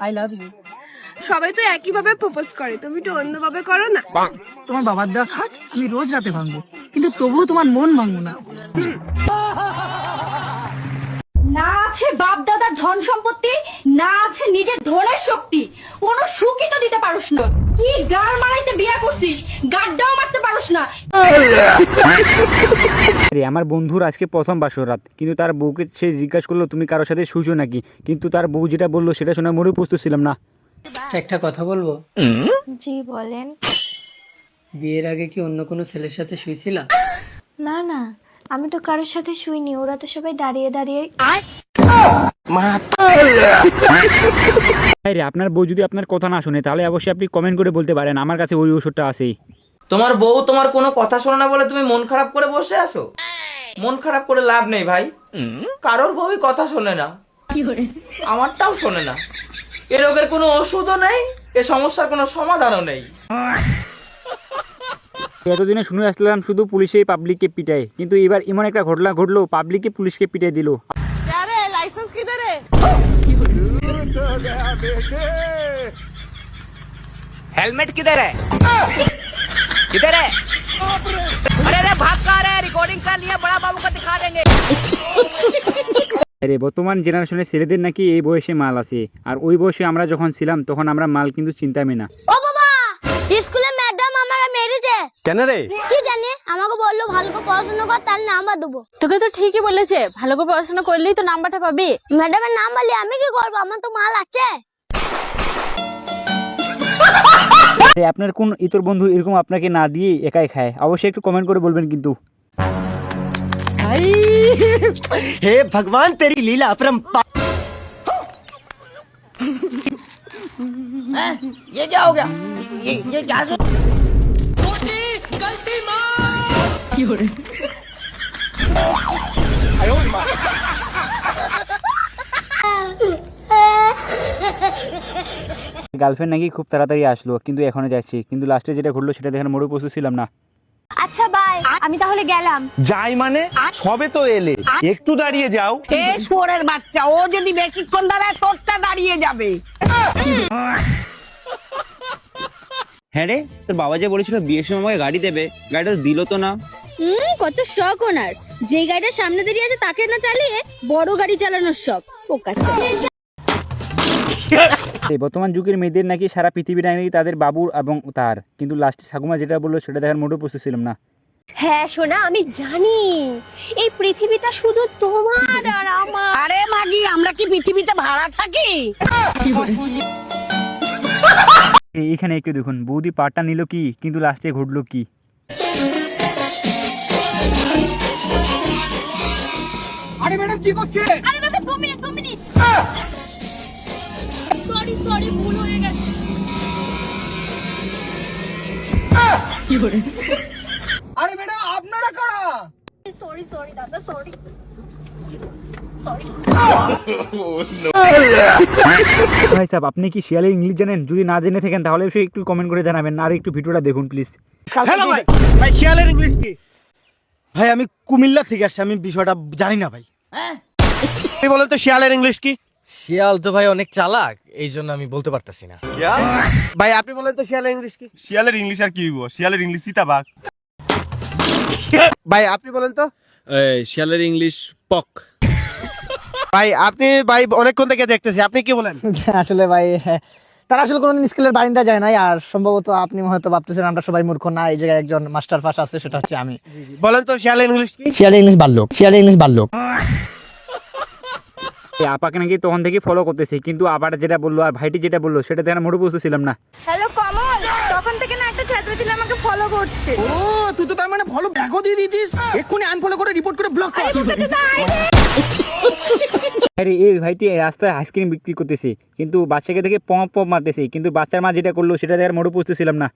I love you. সবাই তো একই ভাবে প্রপোজ করে, তুমি একটু অন্যভাবে করো না। তোমার বাবার দেওয়া খাট আমি রোজ রাতে ভাঙবো, কিন্তু তবুও তোমার মন ভাঙবো না। না আছে বাপ দাদার ধন সম্পত্তি, না আছে নিজের ধনের শক্তি, কোন সুখই তো দিতে পারোস না। কি গার মারাইতে বিয়া করছিস, গাড্ডাও মারতে পারোস না। আমার বন্ধুর আজকে প্রথম বাসর রাত, কিন্তু তার বউকে সে জিজ্ঞাসা করলো তুমি কারোর সাথে শুইছো নাকি, কিন্তু তার বউ যেটা বললো সেটা শোনা মোটেও প্রস্তুত ছিলাম না। একটা কথা বলবো? জি বলেন। বিয়ের আগে কি অন্য কোনো ছেলের সাথে শুয়েছিলা? না না, আমি তো কারোর সাথে শুইনি, ওরা তো সবাই দাঁড়িয়ে দাঁড়িয়ে। রে আপনার বউ যদি আপনার কথা না শুনে তাহলে অবশ্যই আপনি কমেন্ট করে বলতে পারেন, আমার কাছে ওই ওষুধটা আছে। তোমার বউ তোমার কোনো কথা শোনে না বলে তুমি মন খারাপ করে বসে আছো? মন খারাপ করে লাভ নেই ভাই, কারোর বউই কথা শোনে না, আমারটাও শোনে না। এ রোগের কোনো ওষুধও নেই, এ সমস্যার কোনো সমাধানও নেই। এতদিনে শুনে আসলাম শুধু পুলিশে পাবলিককে পিটায়, কিন্তু এবার এমন একটা ঘটনা ঘটলো, পাবলিককে পুলিশকে পিটাই দিল। লাইসেন্স কিধর है? हेलमेट किधर है? किधर है? अरे अरे भाग कहाँ रहे? रिकॉर्डिंग कर लिया, बड़ा बाबू को दिखा देंगे। আরে বর্তমান জেনারেশনের ছেলেদের নাকি এই বয়সে মাল আছে, আর ওই বয়সে আমরা যখন ছিলাম তখন আমরা মাল কিন্তু চিন্তামই না। ও বাবা, স্কুলে ম্যাডাম আমাকে মেরেছে। কেন রে? কি জানি, আমাকে বললো ভালো করে পড়াশোনা কর, তাহলে নাম্বার দেবো। তোকে তো ঠিকই বলেছে, ভালো করে পড়াশোনা করলেই তো নাম্বারটা পাবি। ম্যাডামের নাম বললে আমি কি করবো? আমার তো মাল আছে। আপনার কোন ইতর বন্ধু এরকম আপনাকে না দিয়ে একাই খায়? অবশ্যই একটু কমেন্ট করে বলবেন কিন্তু। हे भगवान तेरी लीला अपरंपार। ये क्या हो गया? ये क्या গার্লফ্রেন্ড নাকি খুব তাড়াতাড়ি আসলো, কিন্তু এখনো যাচ্ছি, কিন্তু লাস্টে যেটা ঘটলো সেটা দেখার মোটেও প্রস্তুত ছিলাম না। আচ্ছা বাই, আমি তাহলে গেলাম। যাই মানে সবে তো এলে, একটু দাঁড়িয়ে যাও। শুয়োরের বাচ্চা, ও যদি বেশিক্ষণ দাঁড়ায় তোরটা দাঁড়িয়ে যাবে। হ্যাঁ রে, তোর বাবা যে বলেছিল বিয়ের সময় আমাকে গাড়ি দেবে, গাড়িটা দিল তো না। কত শখ ওনার, যে গাড়িটা সামনে দাঁড়িয়ে আছে তাকে না চালিয়ে বড় গাড়ি চালানোর শখ। এই বর্তমান যুগের মেয়েদের নাকি সারা পৃথিবীটা নাকি তাদের বাবুর এবং তার, কিন্তু লাস্টে ঠাকুমা যেটা বললো সেটা দেখার মোটেও প্রস্তুত ছিলাম না। হ্যাঁ সোনা, আমি জানি এই পৃথিবীটা শুধু তোমার আর আমার। আরে মাগি, আমরা কি পৃথিবীতে ভাড়া থাকি? এইখানে একটু দেখুন, বৌদি পাটটা নিল কি, কিন্তু লাস্টে ঘটলো কি। আরে ম্যাডাম কি করছে? আরে দাদা 2 মিনিট 2 মিনিট। সরি সরি, ভুল হয়ে গেছে। আরে ম্যাডাম আপনারা কারা? সরি সরি দাদা, সরি সরি। ভাই সাহেব, আপনি কি শিয়ালের ইংলিশ জানেন? যদি না জেনে থাকেন তাহলে অবশ্যই একটু কমেন্ট করে জানাবেন, আর একটু ভিডিওটা দেখুন প্লিজ। হ্যালো ভাই, ভাই শিয়ালের ইংলিশ কি? ভাই আমি কুমিল্লা থেকে আসছি, আমি বিষয়টা জানি না ভাই। আপনি বলেন তো শিয়ালের ইংলিশ কি? শিয়াল তো ভাই অনেক চালাক, এই জন্য আমি বলতে পারতাছি না। ভাই আপনি বলেন তো শিয়ালের ইংলিশ কি? শিয়ালের ইংলিশ আর কি হইব? শিয়ালের ইংলিশ চিতাবাঘ। ভাই আপনি বলেন তো। শিয়ালের ইংলিশ পক। ভাই আপনি ভাই অনেকক্ষণ থেকে দেখতেছি, আপনি কি বলেন? আসলে ভাই তারা আসলে কোনোদিন স্কুলের বারিন্দা যায় নাই, আর সম্ভবত আপনি হয়তো ভাবতেছেন আমরা সবাই মূর্খ। না, এই জায়গায় একজন মাস্টার পাস আছে, সেটা হচ্ছে আমি। বলেন তো শিয়ালের ইংলিশ কি? শিয়ালের ইংলিশ বাল্যক, শিয়ালের ইংলিশ বাল্যক। এই আপাকে নাকি তখন থেকে ফলো করতেছি, কিন্তু আপাটা যেটা বললো আর ভাইটি যেটা বললো সেটা দেখার মোটেও প্রস্তুত ছিলাম না। হ্যালো কমল, তখন থেকে না একটা ছাত্র ছিল আমাকে ফলো করছে। ও তুই তো তার মানে ফলো ব্যাকও দিয়ে দিয়েছিস? এক্ষুনি আনফলো করে রিপোর্ট করে ব্লক কর। আরে এই ভাইটি রাস্তায় আইসক্রিম বিক্রি করতেছে, কিন্তু বাচ্চাকে দেখে পপ পপ মারতেছে, কিন্তু বাচ্চার মা যেটা করলো সেটা দেখার মোটেও প্রস্তুত ছিলাম না।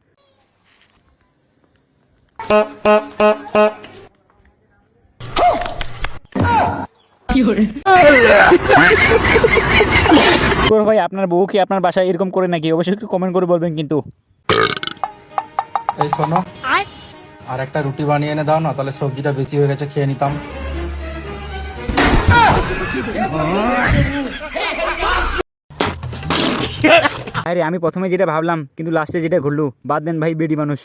ভাই আপনার বউ কি আপনার বাসায় এরকম করে নাকি? অবশ্যই একটু কমেন্ট করে বলবেন কিন্তু। এই শোনো, আর একটা রুটি বানিয়ে এনে দাও না, তাহলে সবজিটা বেশি হয়ে গেছে, খেয়ে নিতাম। আরে আমি প্রথমে যেটা ভাবলাম কিন্তু লাস্টে যেটা ঘুরলো, বাদ দেন ভাই, বেডি মানুষ।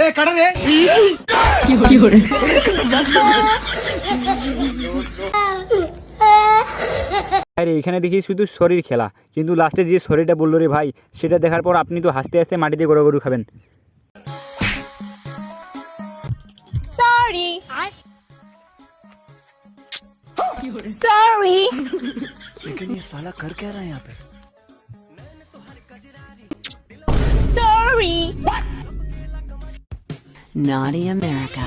এ কাটা দে। আরে এখানে দেখি শুধু শরীর খেলা, কিন্তু লাস্টে যে শরীরটা বললো রে ভাই, সেটা দেখার পর আপনি তো হাসতে হাসতে মাটিতে গড়াগড়ু খাবেন। Sorry sorry sorry Naughty America.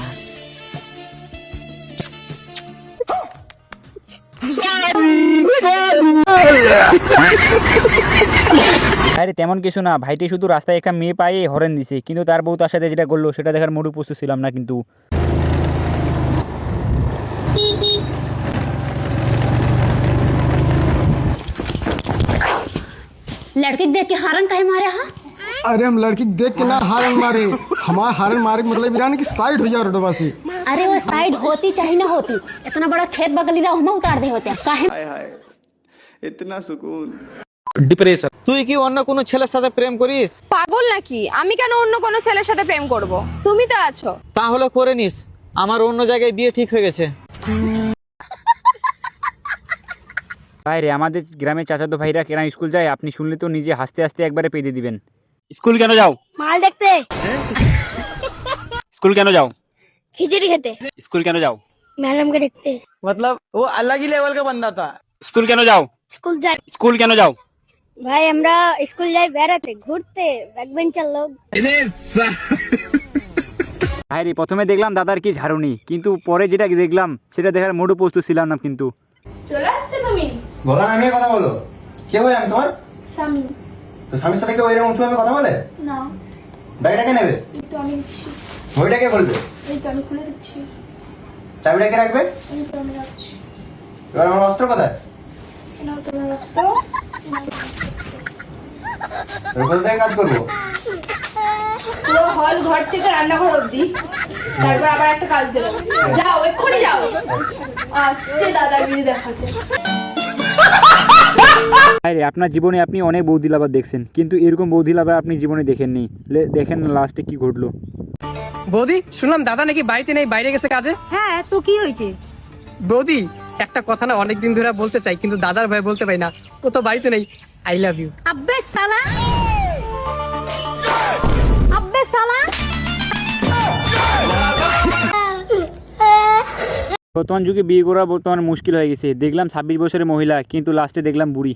আরে তেমন কিছু না, ভাইটি শুধু রাস্তায় একটা মেয়ে পায়ে হরেন দিছে, কিন্তু তার বউ তার সাথে যেটা করলো সেটা দেখার মোটেও প্রস্তুত ছিলাম না। কিন্তু लड़के देख के हारन काहे मारे हाँ? अरे हम लड़की देख के ना हारन मारे, हमारा हारन मारे मतलब ईरान की साइड हो जाओ रोडवा से। अरे वो साइड होती चाहे ना होती, इतना बड़ा खेत बगली रहा हम उतार दे होते काहे? इतना सुकून। ডিপ্রেশন। তুই কি অন্য কোনো ছেলের সাথে প্রেম করিস? পাগল নাকি? আমি কেন অন্য কোনো ছেলের সাথে প্রেম করব? তুমি তো আছো। তাহলে করে নিস, আমার অন্য জায়গায় বিয়ে ঠিক হয়ে গেছে। ভাই রে, আমাদের গ্রামের চাচাতো ভাইরা কেন স্কুল যায়, আপনি শুনলে তো নিজে হাসতে হাসতে একবারে পেয়ে দিবেন। स्कूल কেন যাও? মাল দেখতে, स्कूल কেন যাও? খিচুড়ি খেতে, स्कूल কেন যাও? ম্যাডামকে দেখতে। मतलब वो अलग ही लेवल का बंदा था। स्कूल কেন যাও? স্কুল যাই स्कूल কেন যাও? ভাই, আমরা স্কুল যাই বেড়াতে, ঘুরতে, ব্যাকবেঞ্চার লোক। ভাই রে, প্রথমে দেখলাম দাদার কি ঝাড়ুনি, কিন্তু পরে যেটা দেখলাম সেটা দেখার মোটেও প্রস্তুত ছিলাম না। কিন্তু চলে আসছে তুমি? বলা আমি কথা বলো। কে হই আমি তোমার? স্বামী। তো স্বামীর সাথে কেউ এরকম উঁচু আমি কথা বলে? না, ব্যাগটা কে নেবে? এই তো আমি দিচ্ছি, বইটা কে খুলবে? এই তো আমি খুলে দিচ্ছি, চাবিটা কে রাখবে? এই তো আমি রাখছি। এবার আমার অস্ত্র কোথায়? নাও তোমার রাস্তা। রোজ থেকে কাজ করবো। পুরো হল ঘর থেকে রান্নাঘর অবধি, তারপর আবার একটা কাজ দেবো। যাও, এক্ষুনি যাও। আসছে দাদাগিরি দেখাতে। ভাই রে, আপনার জীবনে আপনি অনেক বৌদি লাভার দেখছেন, কিন্তু এরকম বৌদি লাভার আপনি জীবনে দেখেননি। দেখেন না লাস্টে কি ঘটলো। বৌদি, শুনলাম দাদা নাকি বাড়িতে নেই, বাইরে গেছে কাজে। হ্যাঁ তো কি হয়েছে? বৌদি, একটা কথা না অনেকদিন ধরে বলতে চাই, কিন্তু দাদার ভয় বলতে পারি না। ও তো বাড়িতে নেই। I love you. আব্বে সালা, আব্বে সালা। বর্তমান যুগে বিয়ে করা বর্তমানে মুশকিল হয়ে গেছে। দেখলাম 26 বছরের মহিলা, কিন্তু লাস্টে দেখলাম বুড়ি।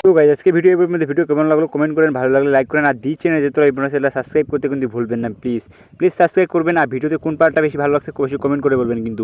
তো গাইস, আজকে ভিডিও এর মধ্যে ভিডিও কেমন লাগলো কমেন্ট করেন, ভালো লাগলে লাইক করেন, আর দি চ্যানেলে যে তোরা এই চ্যানেলটা সাবস্ক্রাইব করতে কিন্তু ভুলবেন না। প্লিজ সাবস্ক্রাইব করবেন, আর ভিডিওতে কোন পার্টটা বেশি ভালো লাগছে অবশ্যই কমেন্ট করে বলবেন কিন্তু।